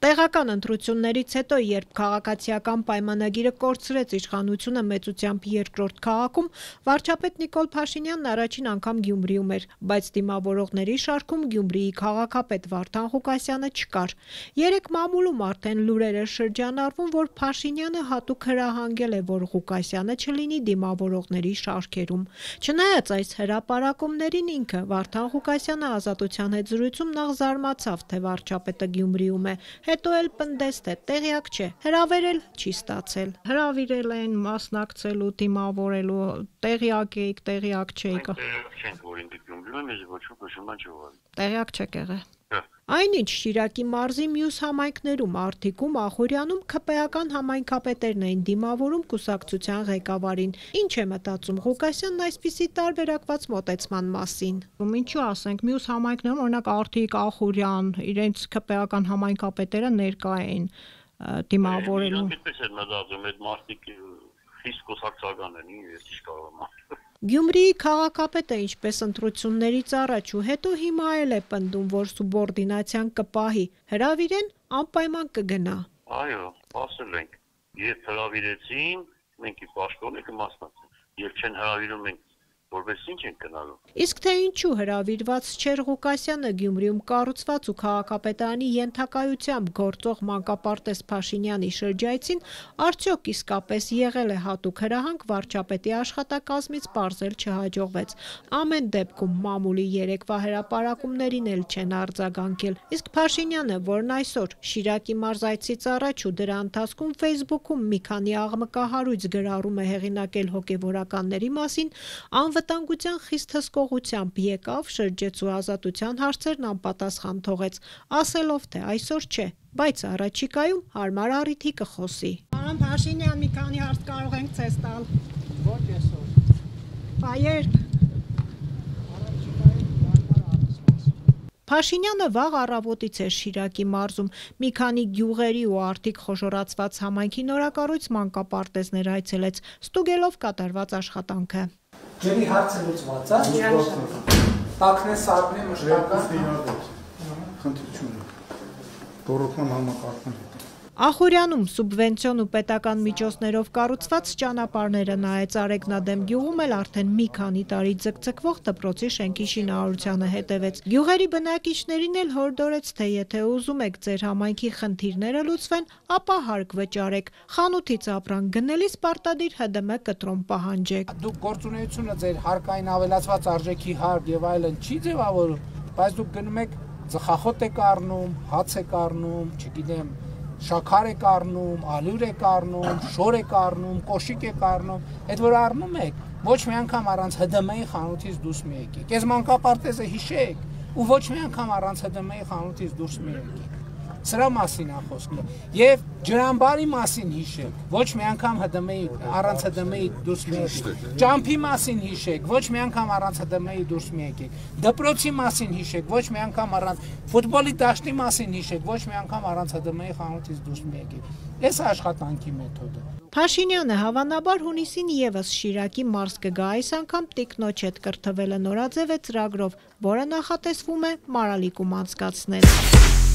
Տեղական ընտրություններից հետո, երբ քաղաքացիական պայմանագիրը կորցրեց իշխանությունը մեծությամբ երկրորդ քաղաքում, վարչապետ Նիկոլ Փաշինյանն առաջին անգամ Գյումրիում էր, բայց դիմավորողների շարքում Գյումրիի քաղաքապետ Վարդան Ղուկասյանը չկար։ Երեկ մամուլում արդեն լուրերը շրջանառվում, որ Փաշինյանը հատուկ հրահանգել է, որ Ղուկասյանը չլինի դիմավորողների շարքերում։ Չնայած այս հրապարակումներին, ինքը Վարդան Ղուկասյանը Ազատության հետ զրույցում նախ զարմացավ, թե վարչապետը Գյումրիում է, հետո էլ պնդեց, թե տեղյակ չէ, հրավերել չի ստացել։ Հրավիրել են մասնակցելու, դիմավորելու, տեղյակ էիք, տեղյակ չէիք։ Տեղյակ չեք եղել։ Այնինչ, Շիրակի մարզի մյուս համայնքներում, Արտիքում, Ախուրյանում ՔՊ-ական համայնքապետերն էին դիմավորում կուսակցության ղեկավարին։ Ինչ է մտածում Ղուկասյանն այսպիսի տարբերակված մոտեցման մասին։ Ինչու ասենք, մյուս համայնքներում, օրինակ Արտիկ, Ախուրյան, իրենց ՔՊ-ական համայնքապետերը ներկա էին դիմավորելու։ Այդպես էր մտածում, այդ մարդիկ խիստ կուսակցական են, ես ինչ կարող եմ։ Գյումրիի քաղաքապետը ինչպես ընտրություններից առաջ ու հետո հիմա էլ է պնդում, որ սուբորդինացիան կպահի, հրավիրեն անպայման կգնա։ Այո, ասել ենք, երբ հրավիրեցին, մենք ի պաշտոնը կմասնակցենք, երբ չեն հրավիրում մենք որպես ինչ ենք գնալու։ Իսկ թե ինչու հրավիրված չէր Ղուկասյանը Գյումրիում կառուցված ու քաղաքապետարանի ենթակայությամբ գործող մանկապարտեզ Փաշինյանի շրջայցին, արդյոք իսկապես եղել է հատուկ հրահանգ, վարչապետի աշխատակազմից պարզել չհաջողվեց։ Ամեն դեպքում մամուլի երեկվա հրապարակումներին էլ չեն արձագանքել։ Իսկ Փաշինյանը, որն այսօր Շիրակի մարզայցից առաջ ու դրա ընթացքում Facebook-ում մի քանի աղմկահարույց գրառում է հեղինակել հոգևորականների մասին, անվտանգության խիստ հսկողությամբ եկավ, շրջեց ու ազատության հարցերն անպատասխան թողեց, ասելով, թե այսօր չէ, բայց առաջիկայում հարմար առիթի կխոսի։ Պարոն Փաշինյան, մի քանի հարց կարող ենք ցես տալ։ Ոչ այսօր։ Բայեր։ Փաշինյանը վաղ առավոտից էր Շիրակի մարզում, մի քանի գյուղերի ու Արտիկ խոշորացված համայնքի նորակառույց մանկապարտեզներ այցելեց, ստուգելով կատարված աշխատանքը։ Ջրի հարցը լուծված է։ Տակն է, սարքն է, մշտական։ Խնդրություն։ Դորոքման համակարգն է։ Ախուրյանում սուբվենցիոն ու պետական միջոցներով կառուցված ճանապարհները նայեց Արեգնադեմ գյուղում էլ արդեն մի քանի տարի ձգձգվող դպրոցի շենքի շինարարությանը հետևեց։ Գյուղերի բնակիչներին էլ հորդորեց, թե եթե ուզում եք ձեր համայնքի խնդիրները լուծվեն, ապա հարկ վճարեք, խանութից ապրանք գնելիս պարտադիր ՀԴՄ կտրոն պահանջեք։ Դուք գործունեությունը ձեր հարկային ավելացված արժեքի հարկ եւ այլն չի ձևավորում, բայց դուք գնում եք ծխախոտ եք առնում, հաց եք առնում, չգիտեմ, շաքար եք առնում, ալյուր եք առնում, շոր եք առնում, կոշիկ եք առնում, այդ որ առնում եք, ոչ մի անգամ առանց ՀԴՄ-ի խանութից դուրս մի եկեք։ Այս մանկապարտեզը հիշեք, ու ոչ մի անգամ առանց ՀԴՄ-ի խանութից դուրս մի եկեք։ Սրա մասին է խոսքը։ Եվ ջրամբարի մասին հիշեք, ոչ մի անգամ ՀԴՄ-ի առանց ՀԴՄ-ի դուրս մի եկեք։ Ճամփի մասին հիշեք, ոչ մի անգամ առանց ՀԴՄ-ի դուրս մի եկեք։ Դպրոցի մասին հիշեք, ոչ մի անգամ առանց ֆուտբոլի դաշտի մասին հիշեք, ոչ մի անգամ առանց ՀԴՄ-ի խանութից դուրս մի եկեք։ Այս է աշխատանքի մեթոդը։ Փաշինյանը հավանաբար հունիսին եւս Շիրակի մարզ կգա, այս անգամ տիկնոջ հետ կրթվելը նորաձև է ծրագրով, որը նախատեսվում է Մարալիկում անցկացնել։